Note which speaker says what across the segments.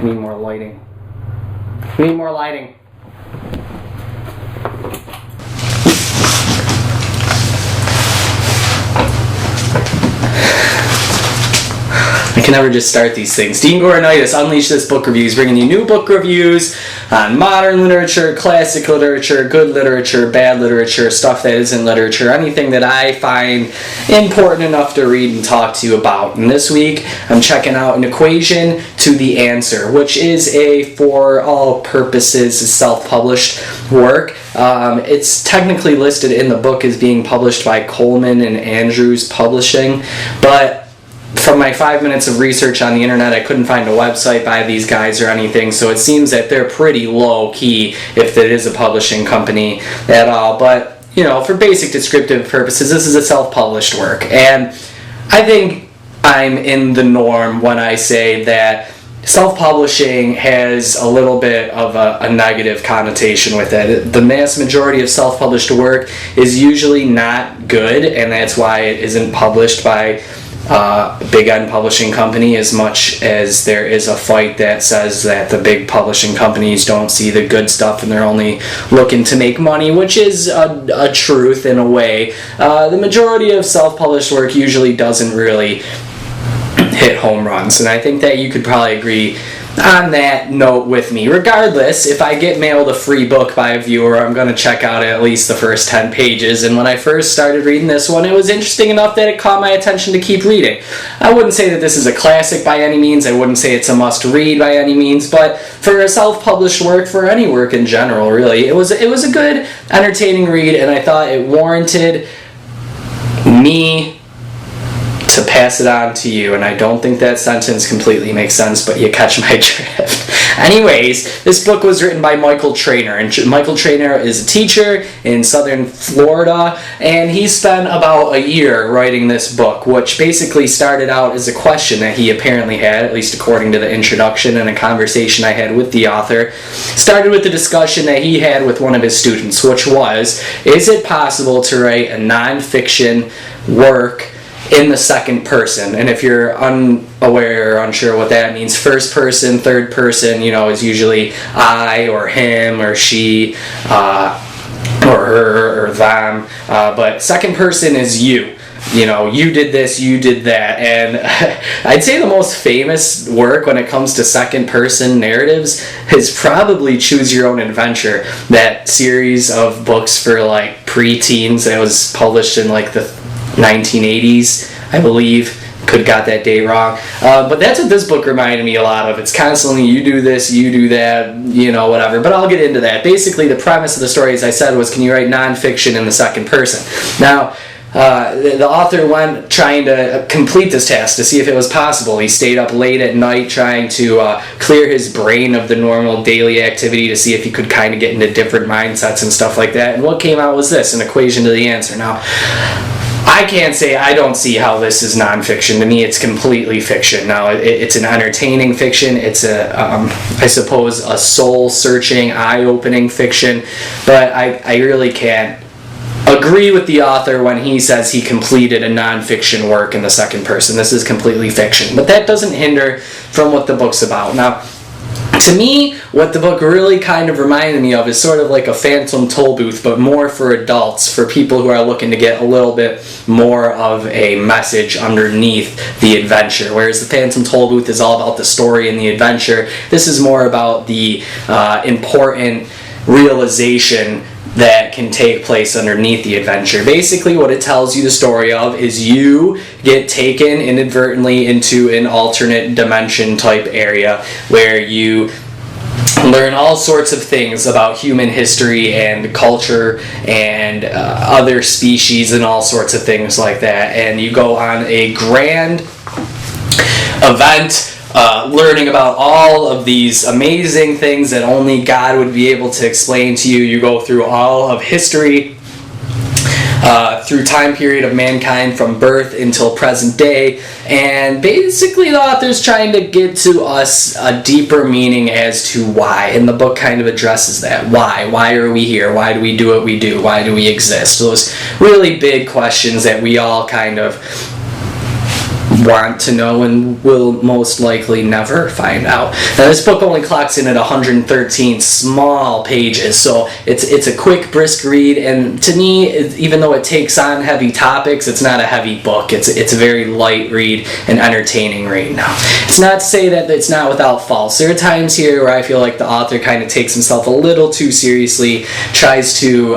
Speaker 1: I need more lighting. We need more lighting. I can never just start these things. Dean Goronitis, Unleash This Book Reviews, bringing you new book reviews on modern literature, classic literature, good literature, bad literature, stuff that isn't literature, anything that I find important enough to read and talk to you about. And this week, I'm checking out An Equation to the Answer, which is a, for all purposes, self-published work. It's technically listed in the book as being published by Coleman and Andrews Publishing, but from my 5 minutes of research on the internet, I couldn't find a website by these guys or anything, so it seems that they're pretty low-key if it is a publishing company at all. But, you know, for basic descriptive purposes, this is a self-published work. And I think I'm in the norm when I say that self-publishing has a little bit of a negative connotation with it. The mass majority of self-published work is usually not good, and that's why it isn't published by big end publishing company, as much as there is a fight that says that the big publishing companies don't see the good stuff and they're only looking to make money, which is a truth in a way. The majority of self-published work usually doesn't really hit home runs, and I think that you could probably agree on that note with me. Regardless, if I get mailed a free book by a viewer, I'm going to check out at least the first 10 pages, and when I first started reading this one, it was interesting enough that it caught my attention to keep reading. I wouldn't say that this is a classic by any means, I wouldn't say it's a must-read by any means, but for a self-published work, for any work in general, really, it was a good, entertaining read, and I thought it warranted me to pass it on to you, and I don't think that sentence completely makes sense, but you catch my drift. Anyways, this book was written by Michael Trainor, and Michael Trainor is a teacher in southern Florida, and he spent about a year writing this book, which basically started out as a question that he apparently had, at least according to the introduction and a conversation I had with the author. Started with the discussion that he had with one of his students, which was, is it possible to write a non-fiction work in the second person? And if you're unaware or unsure what that means, first person, third person, you know, is usually I or him or she or her or them, but second person is you. You know, you did this, you did that. And I'd say the most famous work when it comes to second person narratives is probably Choose Your Own Adventure, that series of books for like pre-teens that was published in like the 1980s, I believe. Could have got that date wrong. But that's what this book reminded me a lot of. It's constantly, you do this, you do that, you know, whatever. But I'll get into that. Basically, the premise of the story, as I said, was, can you write nonfiction in the second person? Now, the author went trying to complete this task to see if it was possible. He stayed up late at night trying to clear his brain of the normal daily activity to see if he could kind of get into different mindsets and stuff like that. And what came out was this, An Equation to the Answer. Now, I can't say, I don't see how this is nonfiction. To me, it's completely fiction. Now, it's an entertaining fiction. It's I suppose, a soul-searching, eye-opening fiction. But I really can't agree with the author when he says he completed a nonfiction work in the second person. This is completely fiction. But that doesn't hinder from what the book's about. Now, to me, what the book really kind of reminded me of is sort of like a Phantom Toll Booth, but more for adults, for people who are looking to get a little bit more of a message underneath the adventure. Whereas the Phantom Toll Booth is all about the story and the adventure, this is more about the important realization that can take place underneath the adventure. Basically, what it tells you the story of is you get taken inadvertently into an alternate dimension type area where you learn all sorts of things about human history and culture and other species and all sorts of things like that. And you go on a grand event learning about all of these amazing things that only God would be able to explain to you. You go through all of history, through time period of mankind from birth until present day, and basically the author's trying to get to us a deeper meaning as to why, and the book kind of addresses that. Why are we here? Why do we do what we do? Why do we exist? Those really big questions that we all kind of want to know and will most likely never find out. Now this book only clocks in at 113 small pages, so it's a quick, brisk read, and to me, even though it takes on heavy topics, it's not a heavy book. It's a very light read and entertaining read. Now, it's not to say that it's not without faults. There are times here where I feel like the author kind of takes himself a little too seriously, tries to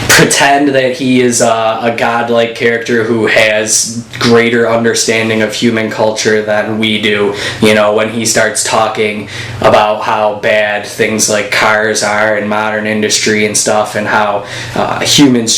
Speaker 1: pretend that he is a godlike character who has greater understanding of human culture than we do. You know, when he starts talking about how bad things like cars are in modern industry and stuff, and how humans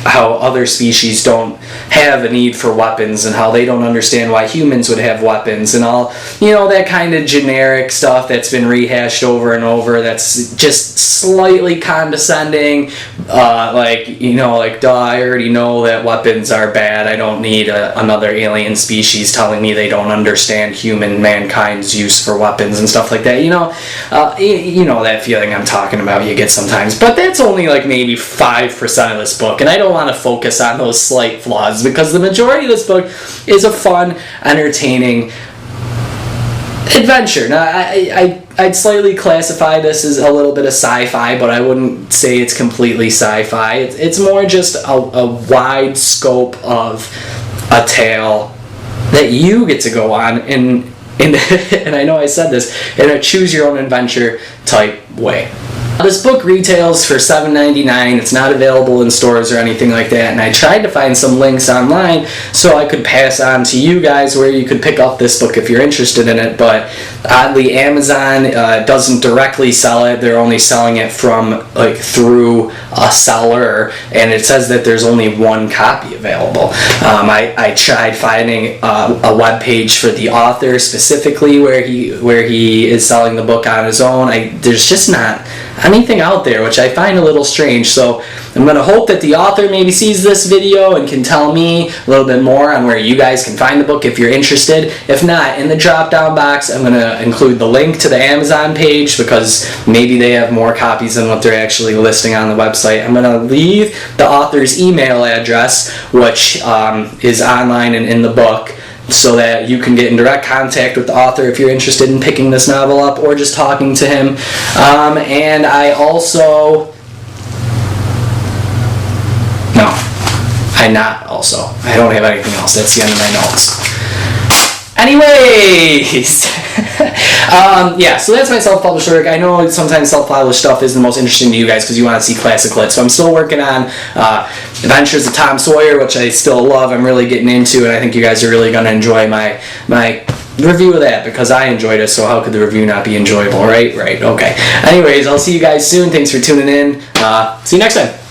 Speaker 1: how other species don't have a need for weapons, and how they don't understand why humans would have weapons, and all, you know, that kind of generic stuff that's been rehashed over and over, that's just slightly condescending, like, you know, like, duh, I already know that weapons are bad, I don't need another alien species telling me they don't understand mankind's use for weapons and stuff like that, you know that feeling I'm talking about you get sometimes. But that's only like maybe 5% of this book, and I don't want to focus on those slight flaws, because the majority of this book is a fun, entertaining adventure. Now, I'd slightly classify this as a little bit of sci-fi, but I wouldn't say it's completely sci-fi. It's more just a wide scope of a tale that you get to go on in and I know I said this, in a choose-your-own-adventure type way. This book retails for $7.99. It's not available in stores or anything like that, and I tried to find some links online so I could pass on to you guys where you could pick up this book if you're interested in it, but oddly Amazon doesn't directly sell it. They're only selling it through a seller, and it says that there's only one copy available. I tried finding a web page for the author specifically where he is selling the book on his own. There's just not anything out there, which I find a little strange. So I'm going to hope that the author maybe sees this video and can tell me a little bit more on where you guys can find the book if you're interested. If not, in the drop down box I'm going to include the link to the Amazon page, because maybe they have more copies than what they're actually listing on the website. I'm going to leave the author's email address, which is online and in the book, so that you can get in direct contact with the author if you're interested in picking this novel up or just talking to him. And I also... No. I don't have anything else. That's the end of my notes. Anyways, yeah, so that's my self-published work. I know sometimes self-published stuff is the most interesting to you guys because you want to see classic lit, so I'm still working on Adventures of Tom Sawyer, which I still love. I'm really getting into, and I think you guys are really going to enjoy my review of that, because I enjoyed it, so how could the review not be enjoyable, right? Right, okay. Anyways, I'll see you guys soon. Thanks for tuning in. See you next time.